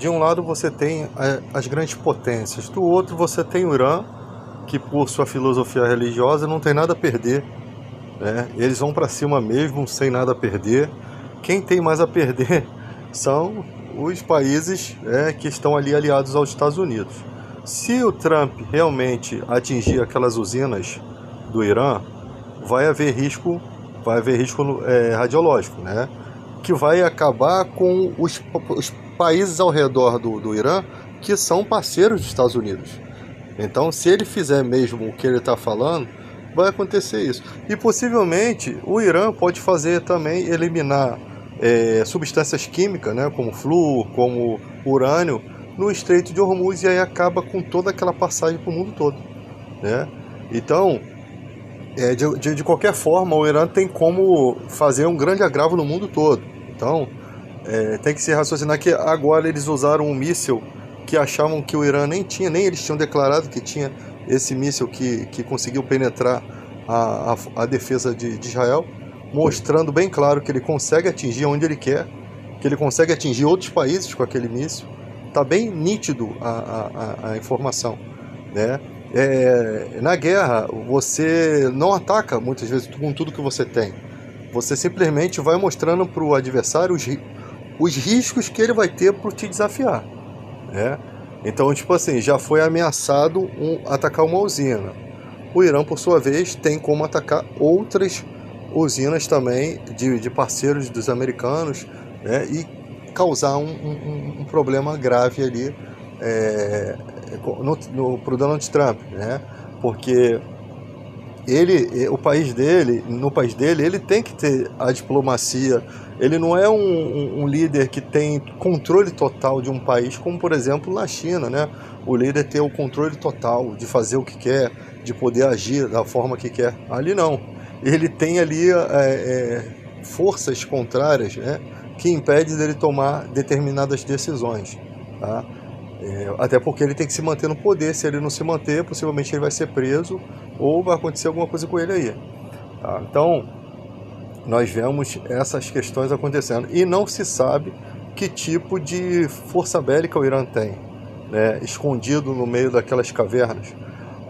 de um lado você tem as grandes potências, do outro você tem o Irã, que por sua filosofia religiosa não tem nada a perder, né? Eles vão para cima mesmo, sem nada a perder. Quem tem mais a perder são os países que estão ali aliados aos Estados Unidos. Se o Trump realmente atingir aquelas usinas do Irã, vai haver risco radiológico, né? Que vai acabar com os países ao redor do Irã, que são parceiros dos Estados Unidos. Então, se ele fizer mesmo o que ele está falando, vai acontecer isso. E possivelmente o Irã pode fazer também eliminar substâncias químicas, né, como flúor, como urânio, no Estreito de Hormuz, e aí acaba com toda aquela passagem para o mundo todo, né? Então, de qualquer forma, o Irã tem como fazer um grande agravo no mundo todo. Então, tem que se raciocinar que agora eles usaram um míssil que achavam que o Irã nem tinha, nem eles tinham declarado que tinha esse míssil que conseguiu penetrar a defesa de Israel, mostrando bem claro que ele consegue atingir onde ele quer, que ele consegue atingir outros países com aquele míssil. Está bem nítido a informação, né? Na guerra, você não ataca muitas vezes com tudo que você tem. Você simplesmente vai mostrando para o adversário os riscos que ele vai ter para te desafiar, né? Então, tipo assim, já foi ameaçado atacar uma usina. O Irã, por sua vez, tem como atacar outras usinas também de parceiros dos americanos, né? E causar um problema grave ali pro Donald Trump, né? Porque no país dele, ele tem que ter a diplomacia. Ele não é um líder que tem controle total de um país, como por exemplo na China, né? O líder tem o controle total de fazer o que quer, de poder agir da forma que quer. Ali não. Ele tem ali forças contrárias, né, que impedem dele tomar determinadas decisões, tá? Até porque ele tem que se manter no poder. Se ele não se manter, possivelmente ele vai ser preso ou vai acontecer alguma coisa com ele aí, tá? Então, nós vemos essas questões acontecendo e não se sabe que tipo de força bélica o Irã tem, né, escondido no meio daquelas cavernas.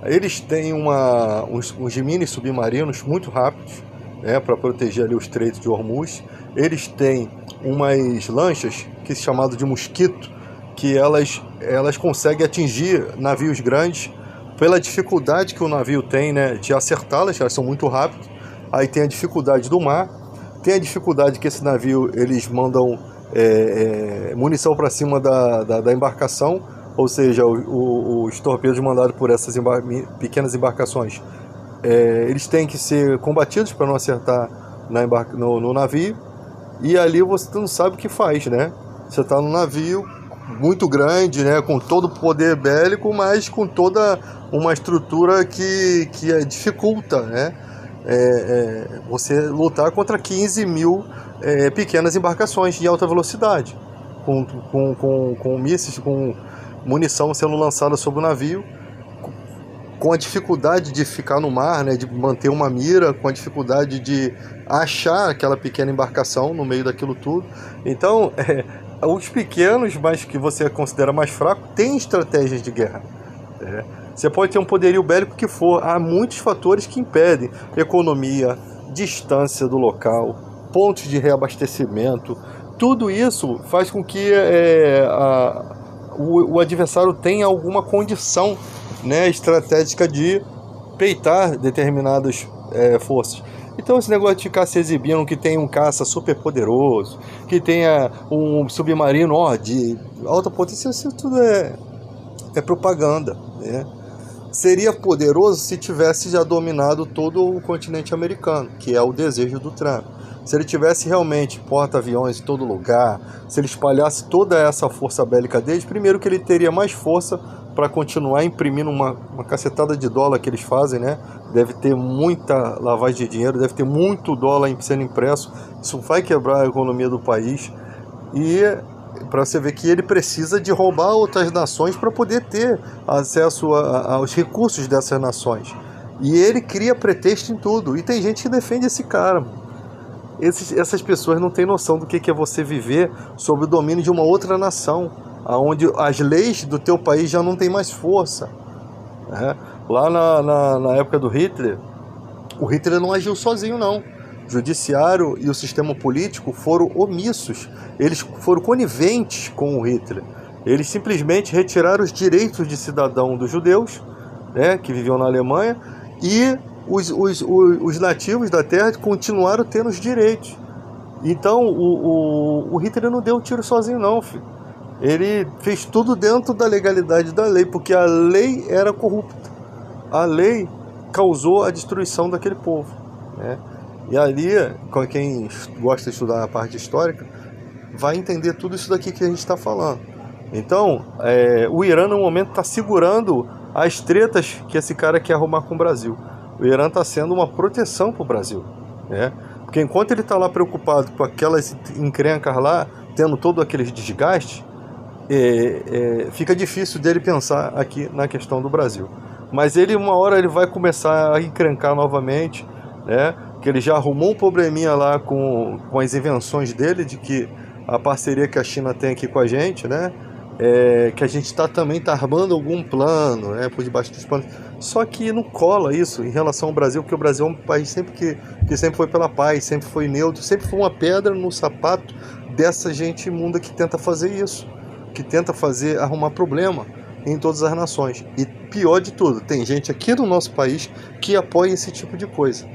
Eles têm uns mini submarinos muito rápidos, né, para proteger ali o Estreito de Hormuz. Eles têm umas lanchas que são chamadas de mosquito, que elas conseguem atingir navios grandes pela dificuldade que o navio tem, né, de acertá-las. Elas são muito rápidas. Aí tem a dificuldade do mar, tem a dificuldade que esse navio, eles mandam munição para cima da embarcação, ou seja, os torpedos mandados por essas pequenas embarcações, eles têm que ser combatidos para não acertar no navio, e ali você não sabe o que faz, né? Você está num navio muito grande, né, com todo o poder bélico, mas com toda uma estrutura que dificulta, né, você lutar contra 15 mil pequenas embarcações de alta velocidade, com mísseis, com munição sendo lançada sobre o navio, com a dificuldade de ficar no mar, né, de manter uma mira, com a dificuldade de achar aquela pequena embarcação no meio daquilo tudo. Então, os pequenos, mas que você considera mais fraco, têm estratégias de guerra. Você pode ter um poderio bélico que for, há muitos fatores que impedem: economia, distância do local, pontos de reabastecimento. Tudo isso faz com que o adversário tenha alguma condição, né, estratégica de peitar determinadas forças. Então esse negócio de ficar se exibindo que tem um caça super poderoso, que tenha um submarino de alta potência, isso tudo é propaganda, né? Seria poderoso se tivesse já dominado todo o continente americano, que é o desejo do Trump. Se ele tivesse realmente porta-aviões em todo lugar, se ele espalhasse toda essa força bélica dele, primeiro que ele teria mais força para continuar imprimindo uma cacetada de dólar que eles fazem, né? Deve ter muita lavagem de dinheiro, deve ter muito dólar sendo impresso. Isso vai quebrar a economia do país. E para você ver que ele precisa de roubar outras nações para poder ter acesso aos recursos dessas nações. E ele cria pretexto em tudo. E tem gente que defende esse cara. Essas pessoas não têm noção do que é você viver sob o domínio de uma outra nação. onde as leis do teu país já não têm mais força, né? Lá na época do Hitler, o Hitler não agiu sozinho, não. O judiciário e o sistema político foram omissos, eles foram coniventes com o Hitler. Eles simplesmente retiraram os direitos de cidadão dos judeus, né, que viviam na Alemanha, e os nativos da terra continuaram tendo os direitos. Então o Hitler não deu um tiro sozinho, não, filho. Ele fez tudo dentro da legalidade da lei, porque a lei era corrupta. A lei causou a destruição daquele povo, né? E ali, quem gosta de estudar a parte histórica, vai entender tudo isso daqui que a gente está falando. Então, o Irã no momento está segurando as tretas que esse cara quer arrumar com o Brasil. O Irã está sendo uma proteção para o Brasil, né? Porque enquanto ele está lá preocupado com aquelas encrencas lá, tendo todo aquele desgaste, fica difícil dele pensar aqui na questão do Brasil. Mas uma hora ele vai começar a encrencar novamente, né? Que ele já arrumou um probleminha lá com as invenções dele, de que a parceria que a China tem aqui com a gente, né? Que a gente também está armando algum plano, né, por debaixo dos panos. Só que não cola isso em relação ao Brasil, porque o Brasil é um país que sempre foi pela paz, sempre foi neutro, sempre foi uma pedra no sapato dessa gente imunda que tenta fazer isso, que tenta arrumar problema em todas as nações. E pior de tudo, tem gente aqui no nosso país que apoia esse tipo de coisa.